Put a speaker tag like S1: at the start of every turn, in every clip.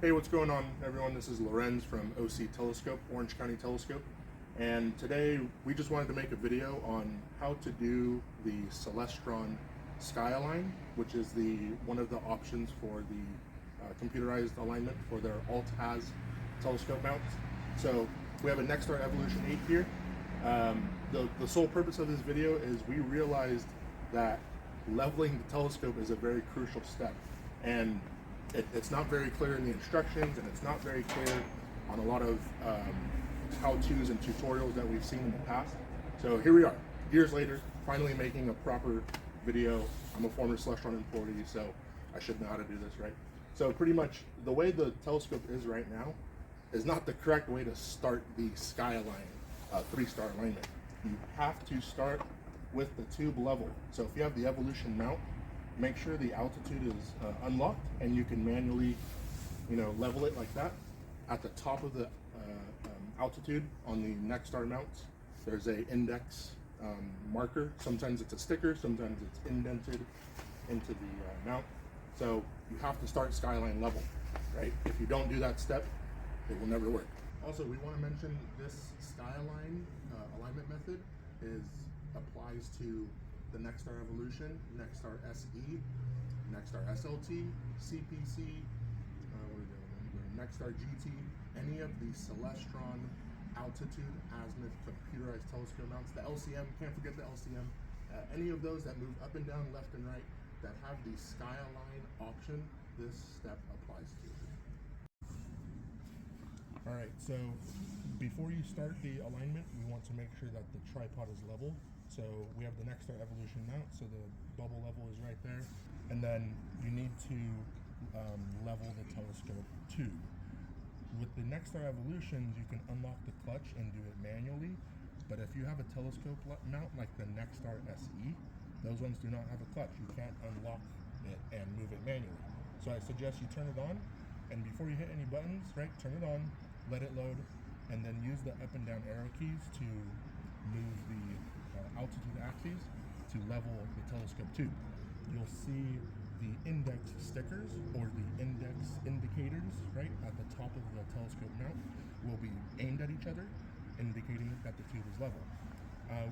S1: Hey, what's going on, everyone? This is Lorenz from OC Telescope, Orange County Telescope, and today we just wanted to make a video on how to do the Celestron SkyAlign, which is one of the options for the computerized alignment for their Alt-Az telescope mounts. So we have a NexStar Evolution 8 here. The sole purpose of this video is we realized that leveling the telescope is a very crucial step, and it's not very clear in the instructions, and it's not very clear on a lot of how-tos and tutorials that we've seen in the past. So here we are, years later, finally making a proper video. I'm a former Celestron employee, so I should know how to do this, right? So pretty much the way the telescope is right now is not the correct way to start the SkyAlign 3-star alignment. You have to start with the tube level. So if you have the Evolution mount, make sure the altitude is unlocked, and you can manually, level it like that. At the top of the altitude on the NexStar mounts, there's a index marker. Sometimes it's a sticker, sometimes it's indented into the mount. So you have to start SkyAlign level, right? If you don't do that step, it will never work. Also, we want to mention this SkyAlign alignment method applies to the NexStar Evolution, NexStar SE, NexStar SLT, CPC, NexStar GT, any of the Celestron altitude azimuth computerized telescope mounts, the LCM, can't forget the LCM, any of those that move up and down, left and right, that have the SkyAlign option, this step applies to. All right, so before you start the alignment, we want to make sure that the tripod is level. So we have the NexStar Evolution mount, so the bubble level is right there. And then you need to level the telescope tube. With the NexStar Evolutions, you can unlock the clutch and do it manually. But if you have a telescope mount like the NexStar SE, those ones do not have a clutch. You can't unlock it and move it manually. So I suggest you turn it on, and before you hit any buttons, right, turn it on, let it load, and then use the up and down arrow keys to move the altitude axes to level the telescope tube. You'll see the index stickers or the index indicators right at the top of the telescope mount will be aimed at each other, indicating that the tube is level.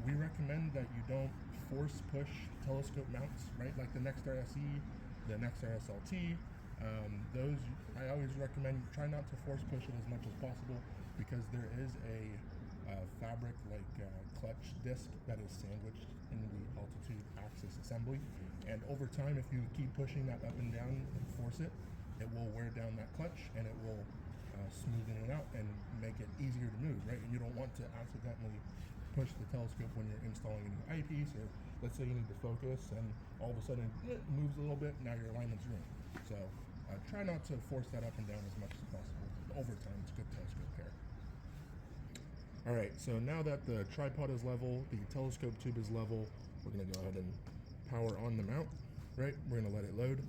S1: We recommend that you don't force push telescope mounts, right, like the NexStar SE, the NexStar SLT. Those I always recommend try not to force push it as much as possible, because there is a fabric like clutch disc that is sandwiched in the altitude axis assembly, and over time, if you keep pushing that up and down and force it, it will wear down that clutch, and it will smoothen it out and make it easier to move, right? And you don't want to accidentally push the telescope when you're installing a new eyepiece, or let's say you need to focus and all of a sudden it moves a little bit, now your alignment's ruined. So try not to force that up and down as much as possible. Over time, it's good telescope care. All right, so now that the tripod is level, the telescope tube is level, we're gonna go ahead and power on the mount, right? We're gonna let it load.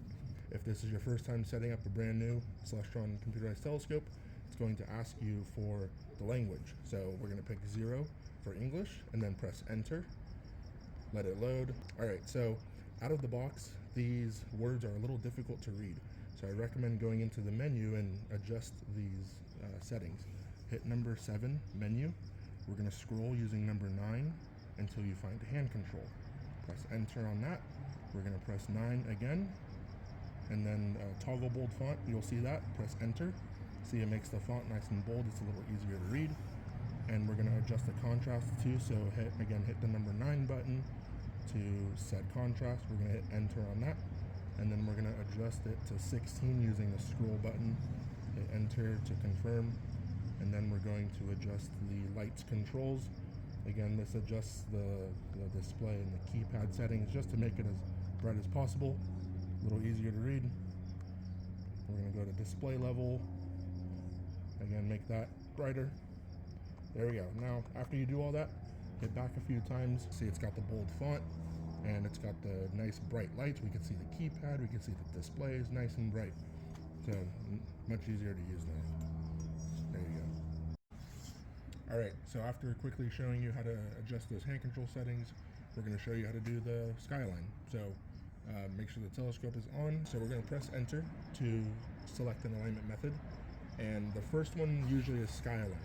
S1: If this is your first time setting up a brand new Celestron computerized telescope, it's going to ask you for the language. So we're gonna pick 0 for English, and then press enter, let it load. All right, so out of the box, these words are a little difficult to read. So I recommend going into the menu and adjust these settings. Hit number 7, menu. We're going to scroll using number 9 until you find hand control. Press enter on that. We're going to press 9 again, and then toggle bold font. You'll see that. Press enter. See, it makes the font nice and bold. It's a little easier to read. And we're going to adjust the contrast too. So hit the number 9 button to set contrast. We're going to hit enter on that, and then we're going to adjust it to 16 using the scroll button. Hit enter to confirm. And then we're going to adjust the lights controls. Again, this adjusts the display and the keypad settings just to make it as bright as possible, a little easier to read. We're going to go to display level. Again, make that brighter. There we go. Now, after you do all that, hit back a few times. See, it's got the bold font, and it's got the nice bright lights. We can see the keypad, we can see the display is nice and bright. So, much easier to use now. There you go. All right, so after quickly showing you how to adjust those hand control settings, we're going to show you how to do the SkyAlign. So make sure the telescope is on. So we're going to press enter to select an alignment method. And the first one usually is SkyAlign,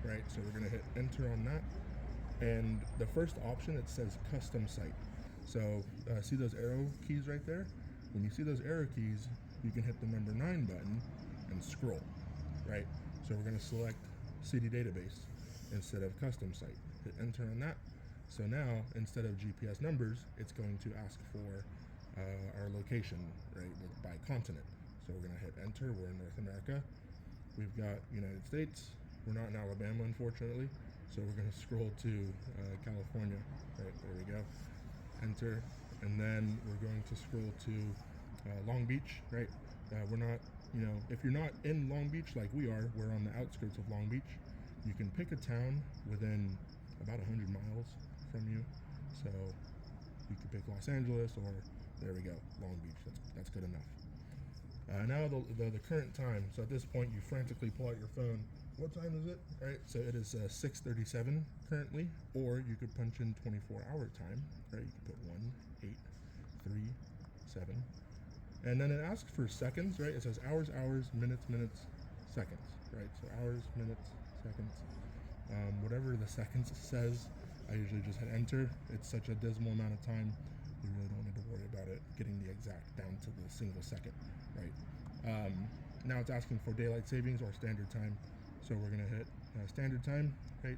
S1: right? So we're gonna hit enter on that. And the first option, it says custom site. So see those arrow keys right there? When you see those arrow keys, you can hit the number 9 button and scroll, right? So we're gonna select CD database instead of custom site. Hit enter on that. So now, instead of GPS numbers, it's going to ask for our location, right, by continent. So we're gonna hit enter, we're in North America. We've got United States. We're not in Alabama, unfortunately. So we're gonna scroll to California, right, there we go. Enter, and then we're going to scroll to Long Beach, right? We're not, if you're not in Long Beach like we are, we're on the outskirts of Long Beach. You can pick a town within about 100 miles from you. So you could pick Los Angeles, or there we go, Long Beach. That's good enough. Now the current time. So at this point, you frantically pull out your phone. What time is it? Right. So it is 6:37 currently, or you could punch in 24-hour time. Right. You can put 1, 8, 3, 7, and then it asks for seconds. Right. It says hours, minutes, seconds. Right. So hours, minutes, seconds. Whatever the seconds says, I usually just hit enter. It's such a dismal amount of time, you really don't need to worry about it getting the exact down to the single second, right? Now it's asking for daylight savings or standard time, so we're gonna hit standard time, right?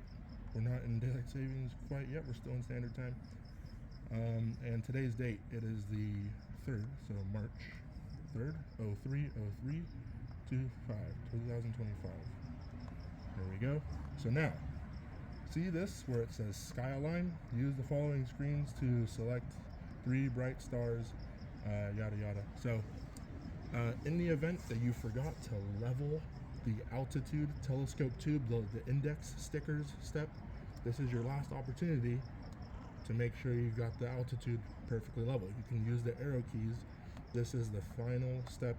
S1: We're not in daylight savings quite yet, we're still in standard time. And today's date, it is the 3rd, so March 3rd, 2025. There we go. So now, see this where it says SkyAlign? Use the following screens to select 3 bright stars, yada yada. So in the event that you forgot to level the altitude telescope tube, the index stickers step, this is your last opportunity to make sure you got the altitude perfectly level. You can use the arrow keys. This is the final step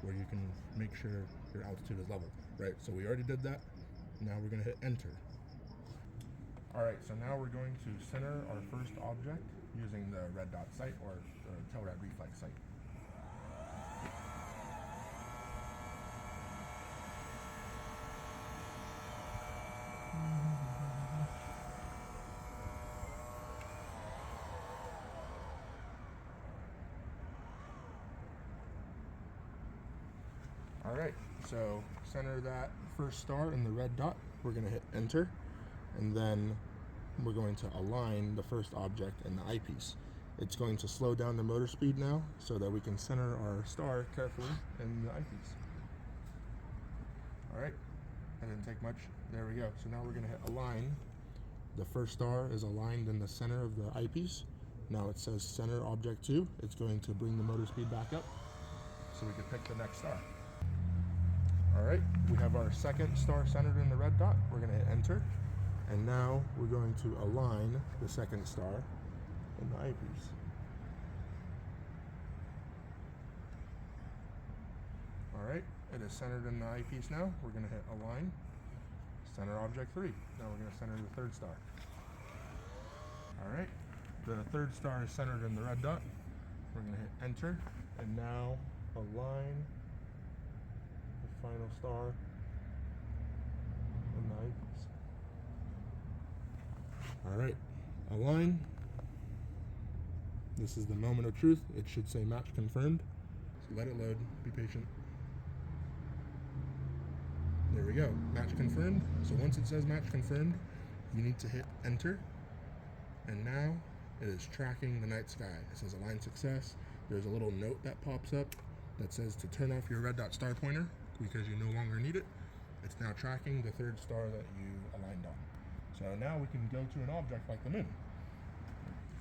S1: where you can make sure your altitude is level, right? So we already did that. Now we're gonna hit enter. All right, so now we're going to center our first object using the red dot sight, or the tail rad reflex sight. All right, so center that first star in the red dot. We're gonna hit enter, and then we're going to align the first object in the eyepiece. It's going to slow down the motor speed now so that we can center our star carefully in the eyepiece. All right, that didn't take much. There we go. So now we're gonna hit align. The first star is aligned in the center of the eyepiece. Now it says center object 2. It's going to bring the motor speed back up so we can pick the next star. All right, we have our second star centered in the red dot. We're gonna hit enter. And now we're going to align the second star in the eyepiece. All right, it is centered in the eyepiece now. We're gonna hit align, center object 3. Now we're gonna center the third star. All right, the third star is centered in the red dot. We're gonna hit enter, and now align the final star in the eyepiece. All right, align. This is the moment of truth. It should say match confirmed. So let it load, be patient. There we go, match confirmed. So once it says match confirmed, you need to hit enter. And now it is tracking the night sky. It says align success. There's a little note that pops up that says to turn off your red dot star pointer because you no longer need it. It's now tracking the third star that you aligned on. So now we can go to an object like the moon.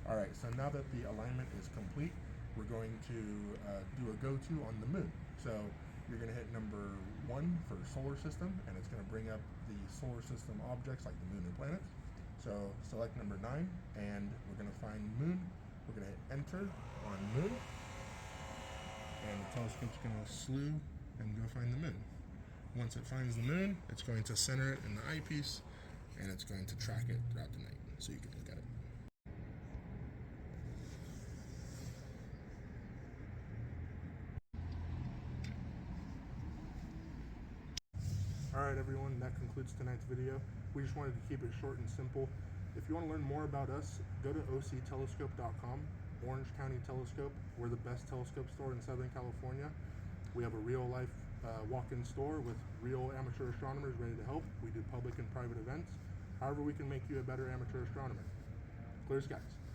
S1: All right, so now that the alignment is complete, we're going to do a go-to on the moon. So you're gonna hit number 1 for solar system, and it's gonna bring up the solar system objects like the moon and planets. So select number 9, and we're gonna find moon. We're gonna hit enter on moon, and the telescope's gonna slew and go find the moon. Once it finds the moon, it's going to center it in the eyepiece, and it's going to track it throughout the night so you can look at it. Alright everyone, that concludes tonight's video. We just wanted to keep it short and simple. If you want to learn more about us, go to octelescope.com, Orange County Telescope. We're the best telescope store in Southern California. We have a real-life walk-in store with real amateur astronomers ready to help. We do public and private events. However, we can make you a better amateur astronomer. Clear skies.